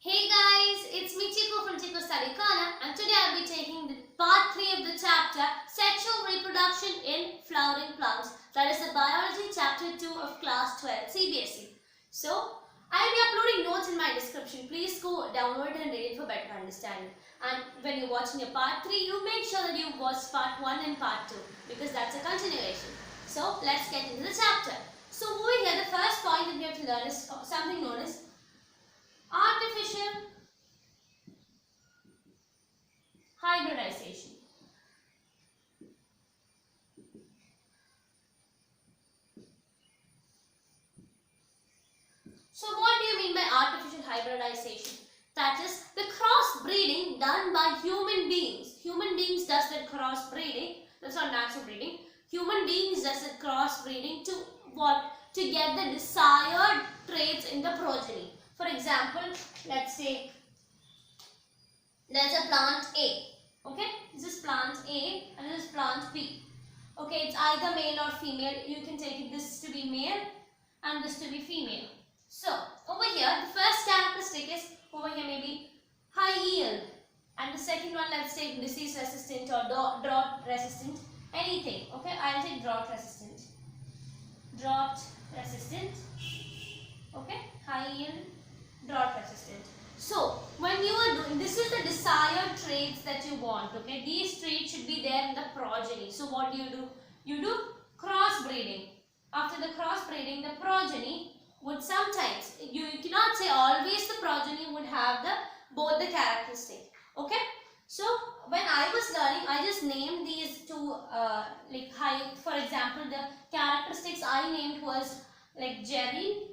Hey guys, it's me Chico from Chico Study Corner, and today I'll be taking the part 3 of the chapter Sexual Reproduction in Flowering Plants. That is the Biology chapter 2 of class 12 CBSE. So, I'll be uploading notes in my description. Please go download it and read it for better understanding. And when you're watching your part 3, you make sure that you watch part 1 and part 2 because that's a continuation. So, let's get into the chapter. So, over here, the first point that we have to learn is something known as artificial hybridization. So what do you mean by artificial hybridization? That is the crossbreeding done by human beings. Human beings does that crossbreeding. That's not natural breeding. Human beings does that crossbreeding to what? To get the desired traits in the progeny. For example, let's say there's a plant A. Okay, this is plant A and this is plant B. Okay, it's either male or female. You can take this to be male and this to be female. So, over here, the first characteristic is, over here maybe high yield. And the second one, let's take disease resistant or drought resistant. Anything. Okay, I'll take drought resistant. Drought resistant. Okay, high yield, drought resistant. So, when you are doing, this is the desired traits that you want, okay. These traits should be there in the progeny. So, what do? You do crossbreeding. After the crossbreeding, the progeny would sometimes, you cannot say always the progeny would have both the characteristics, okay. So, when I was learning, I just named these two, like high, for example, the characteristics I named was like Jerry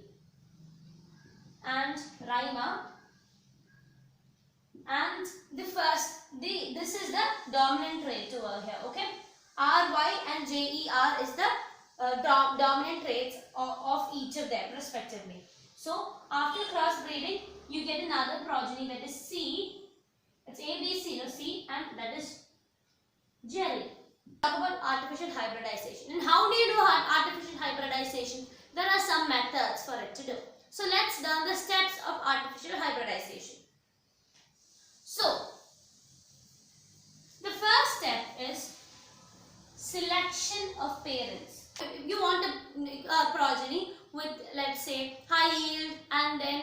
and Rima. And the first, this is the dominant trait over here, okay. RY and JER is the dominant traits of each of them respectively. So, after crossbreeding, you get another progeny that is C. It's A, B, C, no C, and that is Jerry. Talk about artificial hybridization. And how do you do artificial hybridization? There are some methods for it to do. So, let's learn the steps of artificial hybridization. So, the first step is selection of parents. If you want a progeny with, let's say, high yield and then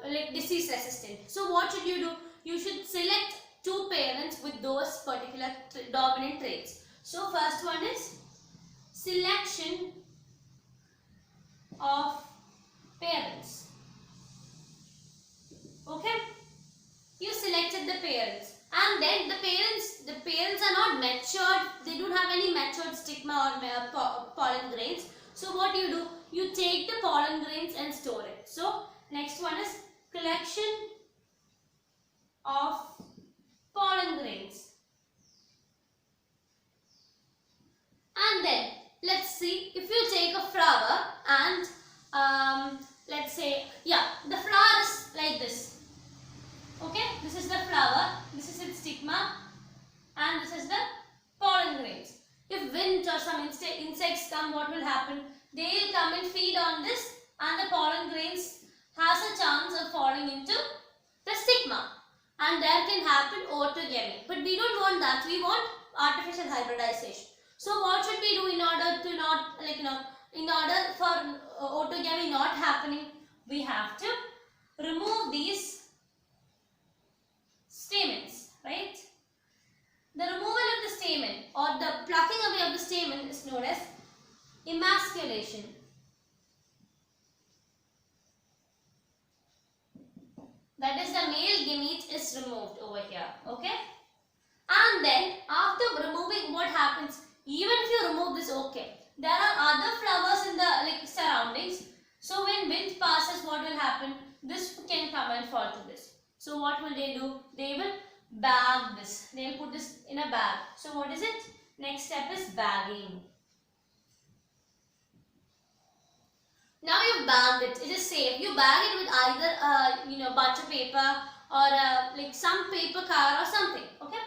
like disease resistant. So, what should you do? You should select two parents with those particular dominant traits. So, first one is selection of parents. Okay. You selected the parents, and then the parents are not matured. They don't have any matured stigma or pollen grains. So what do? You take the pollen grains and store it. So next one is collection of pollen grains. And then let's see, if you take a flower and let's say, yeah, the flower is like this. Okay, this is the flower, this is its stigma, and this is the pollen grains. If wind or some insects come, what will happen? They will come and feed on this, and the pollen grains has a chance of falling into the stigma, and there can happen autogamy. But we don't want that. We want artificial hybridization. So what should we do in order to not, in order for autogamy not happening? We have to remove these stamens, right? The removal of the stamen or the plucking away of the stamen is known as emasculation. That is, the male gamete is removed over here, okay? And then after removing, what happens? Even if you remove this, okay, there are other flowers in the surroundings. So when wind passes, what will happen? This can come and fall to this. So what will they do? They will bag this. They will put this in a bag. So what is it? Next step is bagging. Now you bagged it. It is safe. You bag it with either butter paper or like some paper car or something. Okay.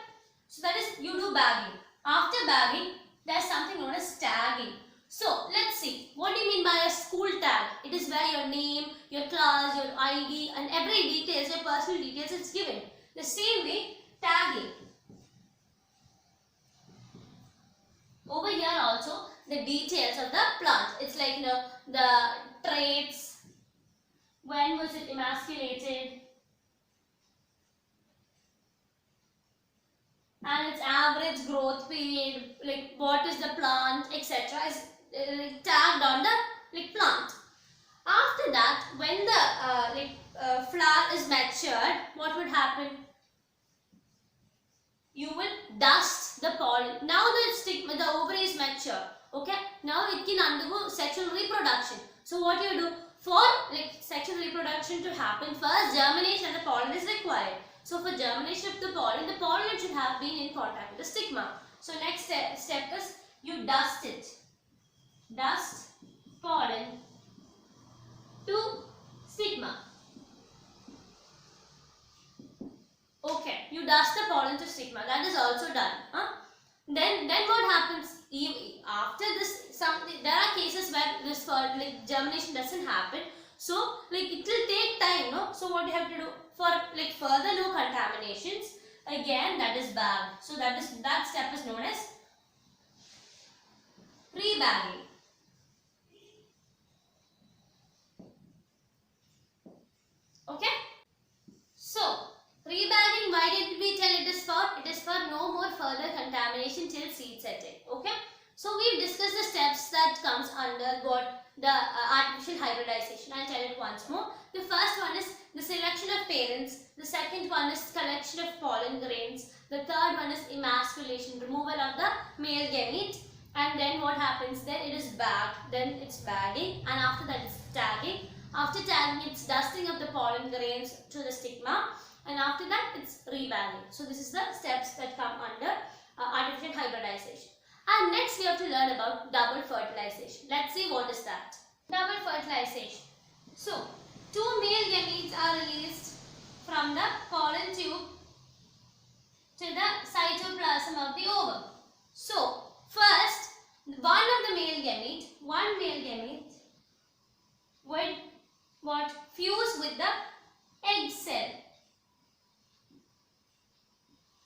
So that is, you do bagging. After bagging, there is something known as tagging. So let's see. What do you mean by by a school tag. It is where your name, your class, your ID and every details, your personal details is given. The same way, tagging. Over here also, the details of the plant. It's like, you know, the traits, when was it emasculated, and its average growth period, like what is the plant, etc. is tagged on the plant. After that, when the flower is matured, what would happen? You will dust the pollen. Now the ovary is mature. Okay. Now it can undergo sexual reproduction. So what you do for sexual reproduction to happen? First, germination of the pollen is required. So for germination of the pollen should have been in contact with the stigma. So next step is you dust it. Dust pollen to stigma. Okay, you dust the pollen to stigma. That is also done. Then what happens? After this, there are cases where this germination doesn't happen. So it will take time, no? So what you have to do for further no contaminations? Again, that is bag. So that step is known as pre-bagging. Okay. So pre-bagging, why did we tell it is for? It is for no more further contamination till seed setting. Okay. So we've discussed the steps that comes under what the artificial hybridization. I'll tell it once more. The first one is the selection of parents. The second one is collection of pollen grains. The third one is emasculation, removal of the male gamete. And then what happens? Then it is bagged. Then it's bagging. And after that it's tagging. After tagging, it's dusting of the pollen grains to the stigma. And after that, it's rebagging. So this is the steps that come under artificial hybridization. And next we have to learn about double fertilization. Let's see what is that. Double fertilization. So, two male gametes are released from the pollen tube to the cytoplasm of the ovum. So, first, one male gamete would fuse with the egg cell.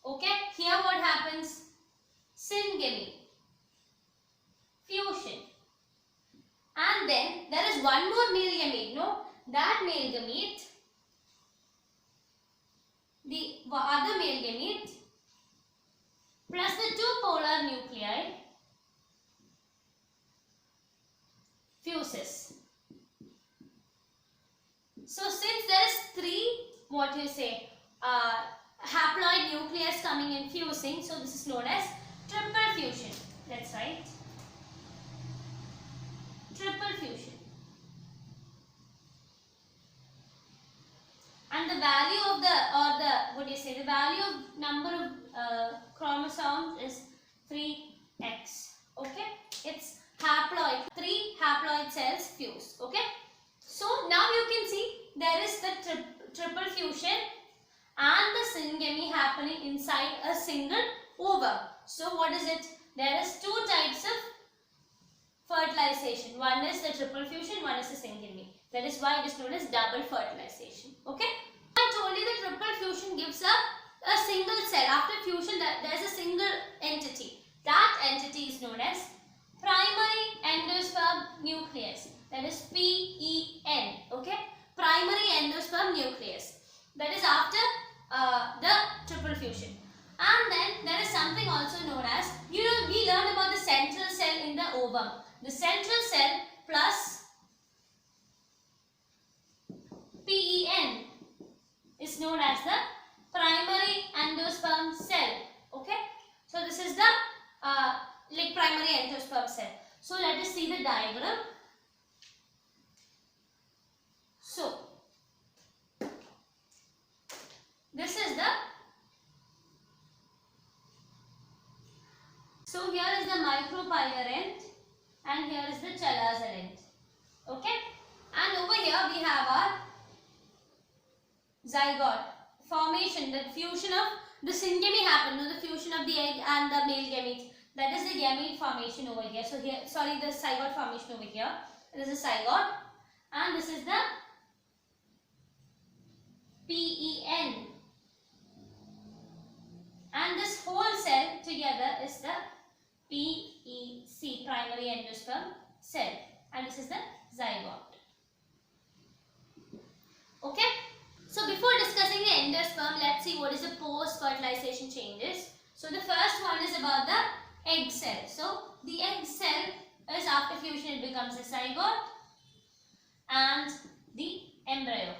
Okay, here what happens? Syngamy, fusion, and then there is one more male gamete. No, that male gamete, the other male gamete plus the two polar nuclei fuses. So since there is three, haploid nucleus coming and fusing, so this is known as triple fusion. Let's write triple fusion. And the value of the value of number of chromosomes is 3x. Okay, it's haploid, 3 haploid cells fused. Okay, so now you can see there is the triple fusion and the syngamy happening inside a single ovum. So what is it? There is two types of fertilization. One is the triple fusion, one is the syngamy. That is why it is known as double fertilization. Okay. I told you the triple fusion gives a single cell. After fusion, there is a single entity. That entity is known as primary endosperm nucleus. That is PEN. Okay. Primary endosperm nucleus. That is after the triple fusion. And then there is something also known as, we learned about the central cell in the ovum. The central cell plus PEN is known as the primary endosperm cell. Okay. So this is the primary endosperm cell. So let us see the diagram. So this is the, so here is the micropylar end and here is the chalazar end. Okay, and over here we have our zygote formation, the fusion of the syngamy happened, the fusion of the egg and the male gamete. That is the gamete formation over here. So here, sorry, the zygote formation over here. This is zygote, and this is the PEN, and this whole cell together is the PEC, primary endosperm cell, and this is the zygote. Okay, so before discussing the endosperm, let's see what is the post-fertilization changes. So the first one is about the egg cell. So the egg cell is, after fusion, it becomes a zygote and the embryo.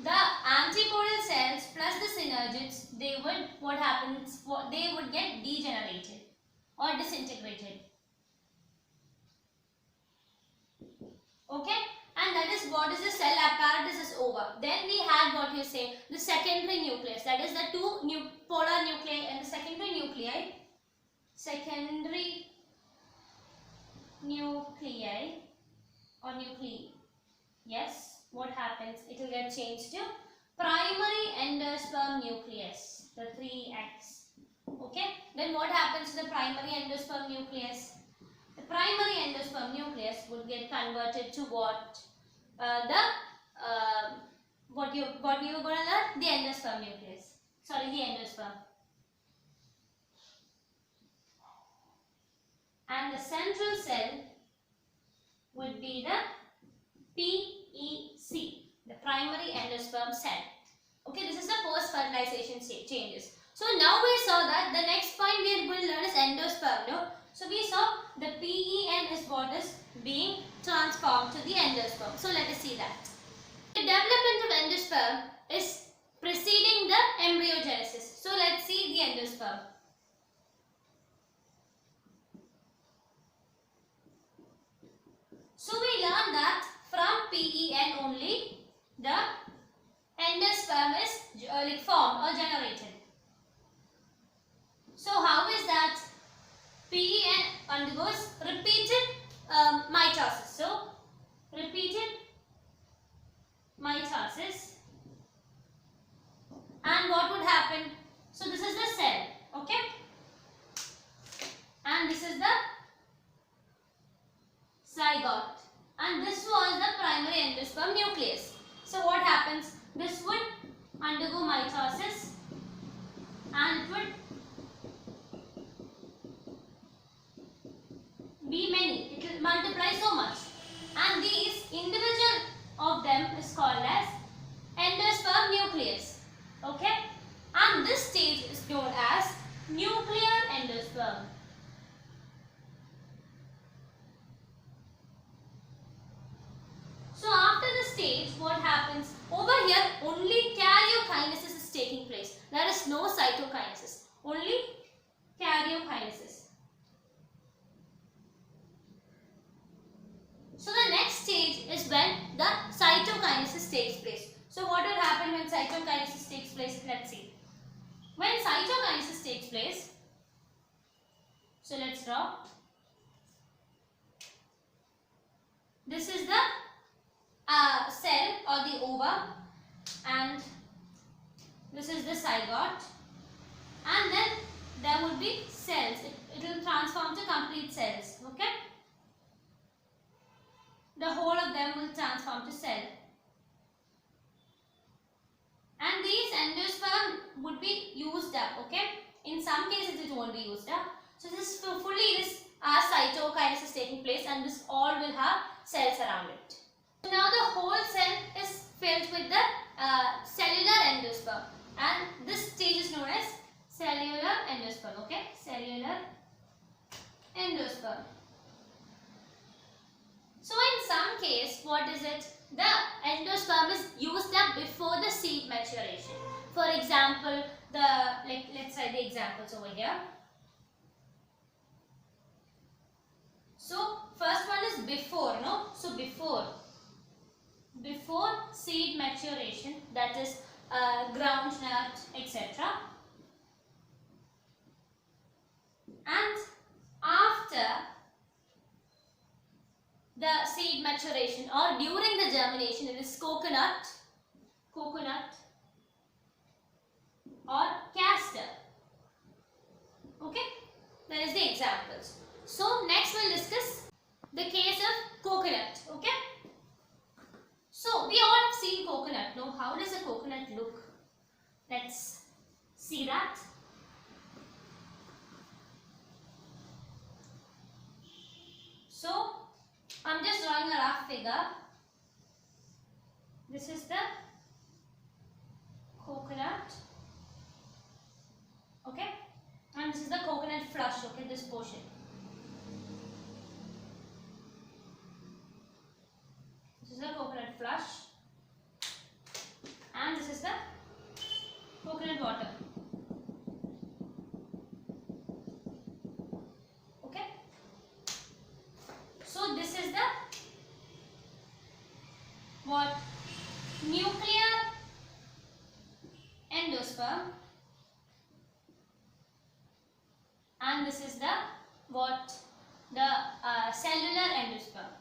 The antipodal cells plus the synergids, they would get degenerated or disintegrated. Okay, and that is what is the cell apparatus is over. Then we had what you say, the secondary nucleus, that is the two polar nuclei and the secondary nuclei. Secondary nuclei or nuclei. Yes. What happens? It will get changed to primary endosperm nucleus, the 3X. Okay. Then what happens to the primary endosperm nucleus? The primary endosperm nucleus would get converted to what? What you were going to learn? The endosperm nucleus. Sorry, the endosperm. And the central cell would be the PEC, the primary endosperm cell. Okay, this is the post-fertilization changes. So now we saw that the next point we are going to learn is endosperm. No? So we saw the PEN is what is being transformed to the endosperm. So let us see that. The development of endosperm is preceding the embryogenesis. So let's see the endosperm. So we learned that from PEN only the endosperm is formed or generated. So how is that? PEN undergoes repeated mitosis. So repeated mitosis, and what would happen? So this is the cell, okay, and this is the zygote, and this was the primary endosperm nucleus. So what happens? This would undergo mitosis and it would be many. It will multiply so much, and these individual of them is called as endosperm nucleus. Okay, and this stage is known as nuclear endosperm. So after the stage, what happens? Over here, only karyokinesis is taking place. There is no cytokinesis, only karyokinesis. So the next stage is when the cytokinesis takes place. So what will happen when cytokinesis takes place? Let's see. When cytokinesis takes place, so let's draw. This is the cell or the ova, and this is the zygote, and then there would be cells. It will transform to complete cells. Okay, the whole of them will transform to cell, and these endosperm would be used up. Okay, in some cases it won't be used up. So this cytokinesis taking place, and this all will have cells around it. Now the whole cell is filled with the cellular endosperm, and this stage is known as cellular endosperm. Okay, cellular endosperm. So in some case, what is it? The endosperm is used up before the seed maturation. For example, let's say the examples over here. So first one is before, no? So before seed maturation, that is groundnut, etc. And after the seed maturation or during the germination, it is coconut or castor. Okay, that is the examples. So next we'll discuss the case of coconut. Okay. So we all have seen coconut. Now how does a coconut look? Let's see that. So I'm just drawing a rough figure. This is the coconut. Okay. And this is the coconut flush. Okay, this portion. This is the coconut flush. And this is the coconut water. Okay. So this is the what? Nuclear endosperm. And this is the what? The cellular endosperm.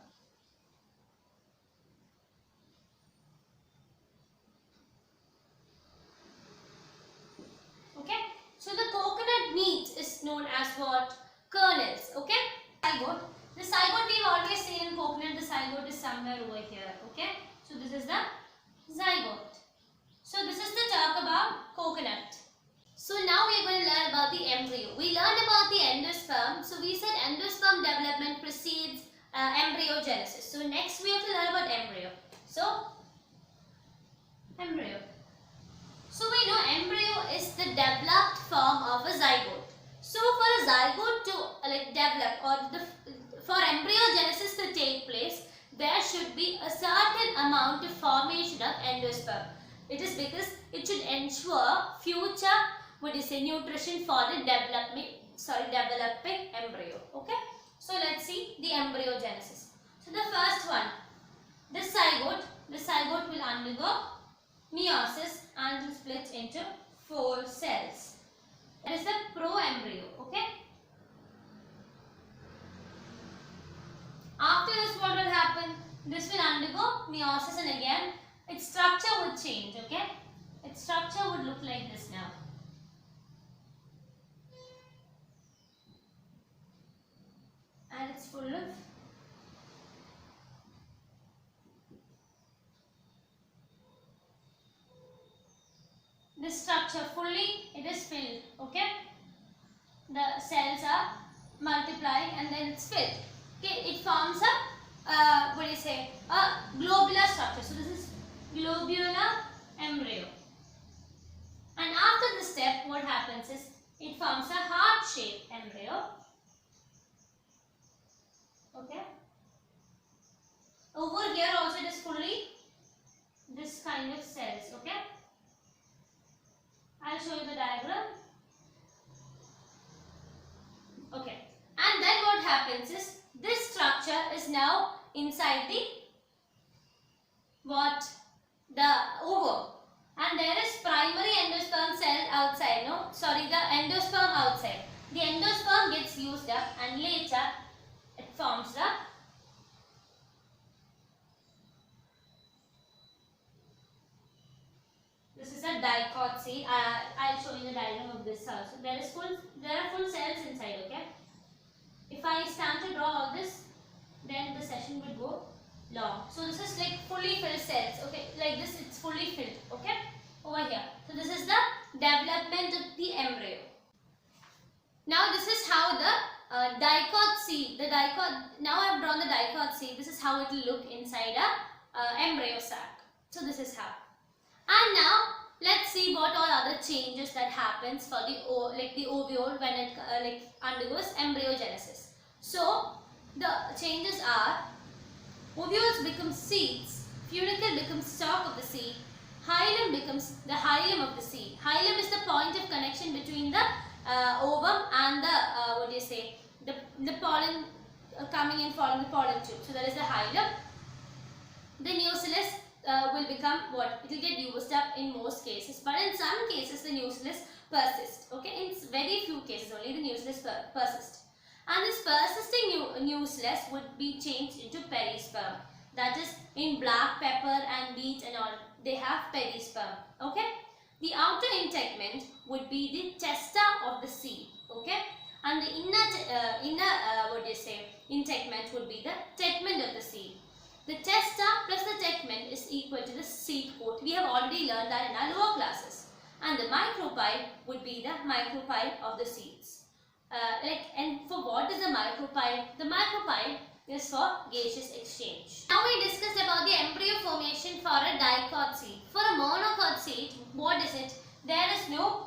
Okay. So the coconut meat is known as what? Kernels. Okay. Zygote. The zygote we've always seen in coconut. The zygote is somewhere over here. Okay. So this is the zygote. So this is the talk about coconut. So now we are going to learn about the embryo. We learned about the endosperm. So we said endosperm development precedes embryogenesis. So next we have to learn about embryo. So embryo. So we know embryo is the developed form of a zygote. So for a zygote to develop or for embryogenesis to take place, there should be a certain amount of formation of endosperm. It is because it should ensure future nutrition for the developing embryo. Okay. So let's see the embryogenesis. So the first one, the zygote will undergo meiosis and will split into 4 cells. That is the proembryo. Okay. After this, what will happen? This will undergo meiosis and again its structure would change. Okay. Its structure would look like this now. And it's full of this structure fully it is filled. Okay. The cells are multiplying and then it's filled. Okay. It forms a a globular structure. So this is globular embryo. And after this step, what happens is it forms a heart-shaped embryo. Okay. Over here also it is fully this kind of cells. Okay. I'll show you the diagram. Okay. And then what happens is this structure is now inside the what? The ovum. And there is primary endosperm cell outside. No, sorry, the endosperm outside. The endosperm gets used up and later it forms the this is a dicot. See, I'll show you the diagram of this also. There are full cells inside. Okay. If I stand to draw all this, then the session would go long. So this is like fully filled cells. Okay, like this it's fully filled. Okay, over here. So this is the development of the embryo. Now this is how the dicot C. Now I have drawn the dicot C. This is how it will look inside a embryo sac. So this is how. And now let's see what all other changes that happens for the ovule when it undergoes embryogenesis. So the changes are ovules become seeds, funicle becomes stalk of the seed, hilum becomes the hilum of the seed. Hilum is the point of connection between the ovum and the the pollen coming and falling the pollen tube. So that is the hilum. The nucellus will become what? It will get used up in most cases, but in some cases the nucellus persists. Okay, in very few cases only the nucellus persists. And this persisting nucellus would be changed into perisperm. That is, in black pepper and beet and all, they have perisperm. Okay. The outer integument would be the testa of the seed. Okay. and the integument would be the tegment of the seed. The testa plus the tegment is equal to the seed coat. We have already learned that in our lower classes. And the micropyle would be the micropyle of the seeds. And for what is the micropyle? The micropyle is for gaseous exchange. Now we discussed about the embryo formation for a dicot seed. For a monocot seed, what is it? There is no,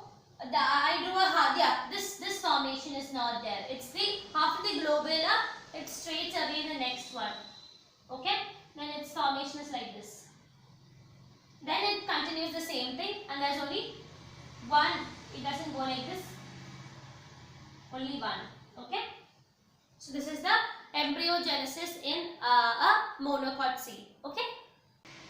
this formation is not there. It's the, after the globula, it's straight away the next one. Okay? Then its formation is like this. Then it continues the same thing, and there's only one, it doesn't go like this. Only one. Okay? So this is the embryogenesis in a monocot seed. Okay?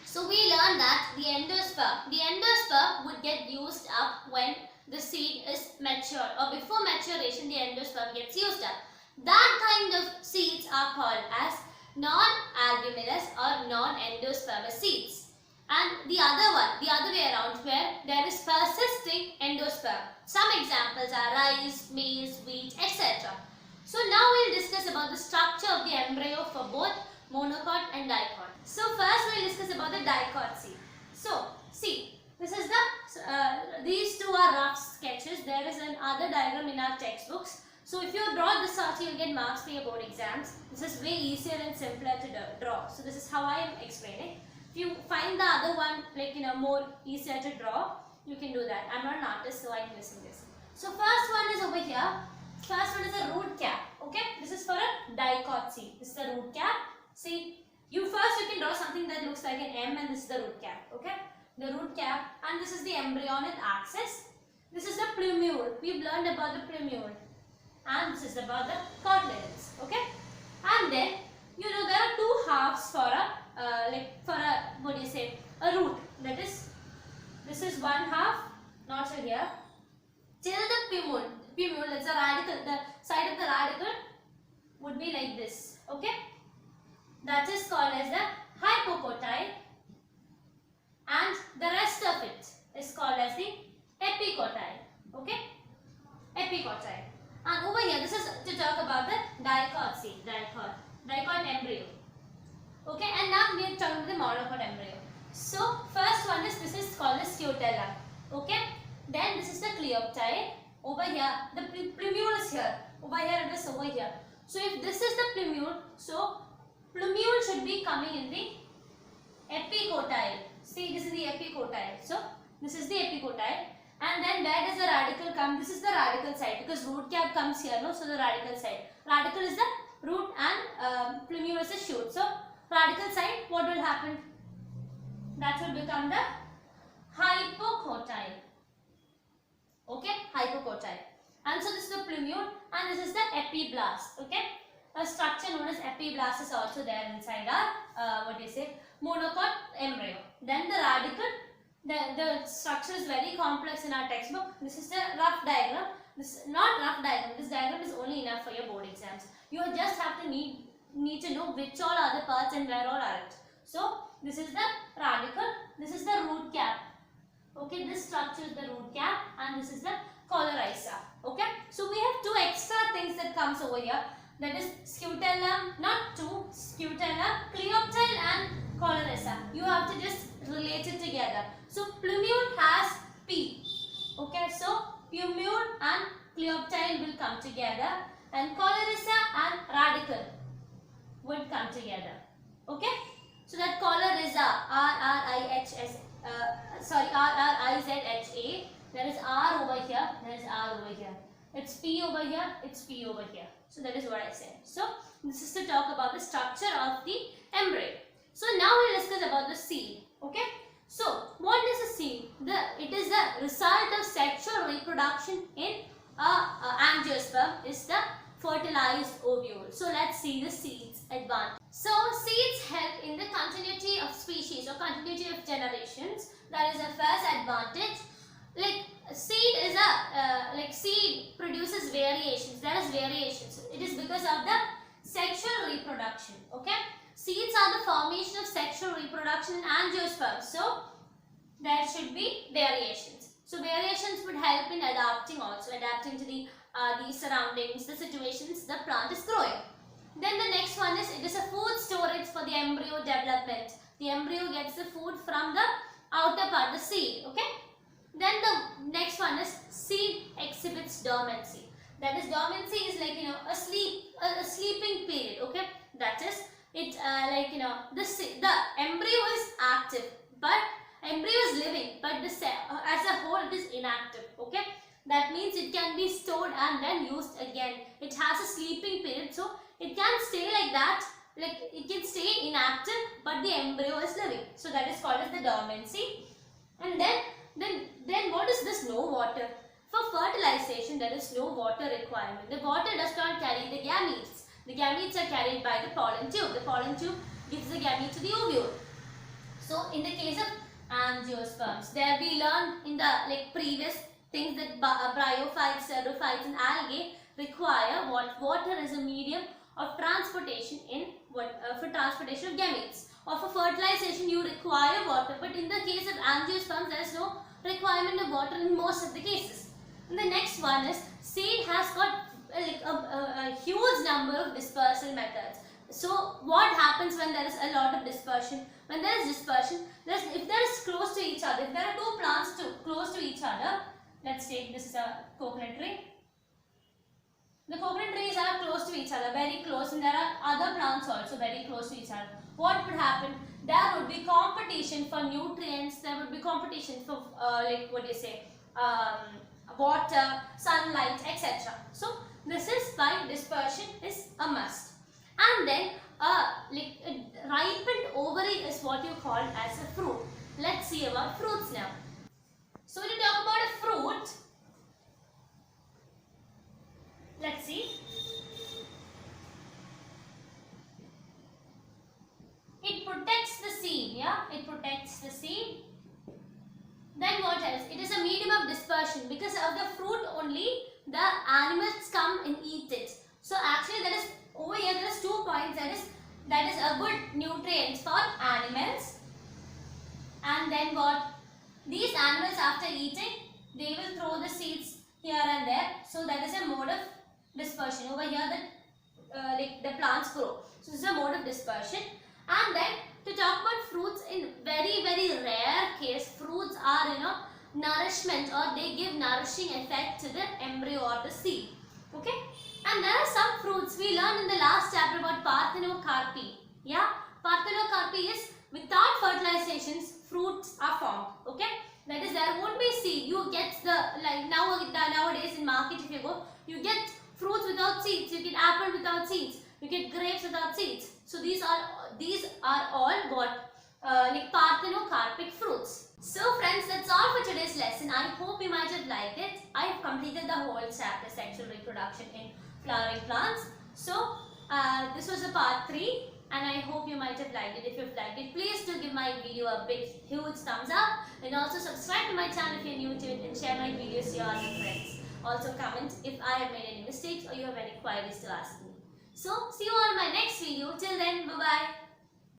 So we learned that the endosperm would get used up when the seed is mature, or before maturation the endosperm gets used up. That kind of seeds are called as non-albuminous or non-endospermous seeds. And the other way around, where there is persisting endosperm. Some examples are rice, maize, wheat, etc. So now we'll discuss about the structure of the embryo for both monocot and dicot. So first we'll discuss about the dicot seed. So see, this is the these two are rough sketches. There is another diagram in our textbooks. So if you draw this also, you'll get marks for your board exams. This is way easier and simpler to draw. So this is how I am explaining. If you find the other one more easier to draw, you can do that. I'm not an artist, so I'm missing this. So first one is over here. First one is a root cap. Okay, this is for a dicot seed. This is the root cap. See, you can draw something that looks like an M, and this is the root cap. Okay, the root cap, and this is the embryonic axis. This is the plumule. We've learned about the plumule, and this is about the cotyledons. Okay, and then there are two halves for a a root. That is, this is one half, not so here, till the plumule. That's a radical. The side of the radical would be like this. Okay, that is called as the hypocotyle, and the rest of it is called as the epicotyle. Okay, epicotyle. And over here, this is to talk about the dicot seed, dicot embryo. Okay, and now we are talking about the monocot embryo. So first one is, this is called the scutellum. Okay, then this is the coleoptile. Over here, the plumule is here. Over here, it is over here. So if this is the plumule, so plumule should be coming in the epicotyle. See, this is the epicotyle. So this is the epicotyle. And then where does the radical come? This is the radical side, because root cap comes here, no? So the radical side. Radical is the root and plumule is the shoot. So radical side, what will happen? That will become the hypocotyle. Okay, hypocotyle. And so this is the plumule, and this is the epiblast. Okay, a structure known as epiblast is also there inside our monocot embryo. Then the radical. The structure is very complex in our textbook. This is the rough diagram. This is not rough diagram. This diagram is only enough for your board exams. You just have to need to know which all are the parts and where all are it. So this is the radical. This is the root cap. Okay, this structure is the root cap, and this is the coryza. Okay, so we have two extra things that comes over here. That is scutellum, not two, scutellum, coleoptile and coryza. You have to just relate it together. So plumule has P. Okay, so plumule and coleoptile will come together, and coryza and radical would come together. Okay, so that coryza, R-R-I-Z-H-A. There is R over here. There is R over here. It's P over here. It's P over here. So that is what I said. So this is to talk about the structure of the embryo. So now we'll discuss about the seed. Okay. So what is a seed? It is the result of sexual reproduction in angiosperm. Is the fertilized ovule. So let's see the seeds advantage. So seeds help in the continuity of species or continuity of generations. That is the first advantage. Seed produces variations. There is variations. It is because of the sexual reproduction. Okay. Seeds are the formation of sexual reproduction in angiosperm. So there should be variations. So variations would help in adapting to the the surroundings, the situations the plant is growing. Then the next one is it is a food storage for the embryo development. The embryo gets the food from the outer part, the seed. Okay. Then the next one is seed exhibits dormancy. That is, dormancy is like a sleeping period. Okay. That is it the embryo is active, but embryo is living, but the cell as a whole it is inactive. Okay. That means it can be stored and then used again. It has a sleeping period, so it can stay like that, like it can stay inactive, but the embryo is living. So that is called as the dormancy. And then what is this no water? For fertilization, there is no water requirement. The water does not carry the gametes. The gametes are carried by the pollen tube. The pollen tube gives the gamete to the ovule. So in the case of angiosperms, there we learned in the previous things that bryophytes, pteridophytes and algae require water as a medium of transportation for transportation of gametes. Or for fertilization you require water, but in the case of angiosperms there is no requirement of water in most of the cases. And the next one is seed has got a huge number of dispersal methods. So what happens when there is a lot of dispersion? When there is dispersion, if there is close to each other, if there are two plants close to each other, let's take this is a coconut tree. The coconut trees are close to each other, very close, and there are other plants also very close to each other. What would happen? There would be competition for nutrients, there would be competition for water, sunlight, etc. So this is why dispersion is a must. And then a ripened ovary is what you call as a fruit. Let's see about fruits now. So when you talk about a fruit, let's see. It protects the seed, yeah? It protects the seed. Then what else? It is a medium of dispersion. Because of the fruit only, the animals come and eat it. So actually that is, over here there is 2 points. That is a good nutrient for animals. And then what? These animals after eating, they will throw the seeds here and there. So that is a mode of dispersion. Over here the plants grow. So this is a mode of dispersion. And then to talk about fruits, in very rare case, fruits are nourishment, or they give nourishing effect to the embryo or the seed. Okay. And there are some fruits we learned in the last chapter about parthenocarpy. Yeah. Parthenocarpy is without fertilizations, fruits are formed. Okay. That is, there won't be seed. You get nowadays in market if you go, you get fruits without seeds. You get apple without seeds. You get grapes without seeds. So these are all what parthenocarpic fruits. So friends, that's all for today's lesson. I hope you might have liked it. I have completed the whole chapter, sexual reproduction in flowering plants. So this was a part 3. And I hope you might have liked it. If you've liked it, please do give my video a big, huge thumbs up. And also subscribe to my channel if you're new to it, and share my videos to your other friends. Also comment if I have made any mistakes or you have any queries to ask me. So see you all in my next video. Till then, bye-bye.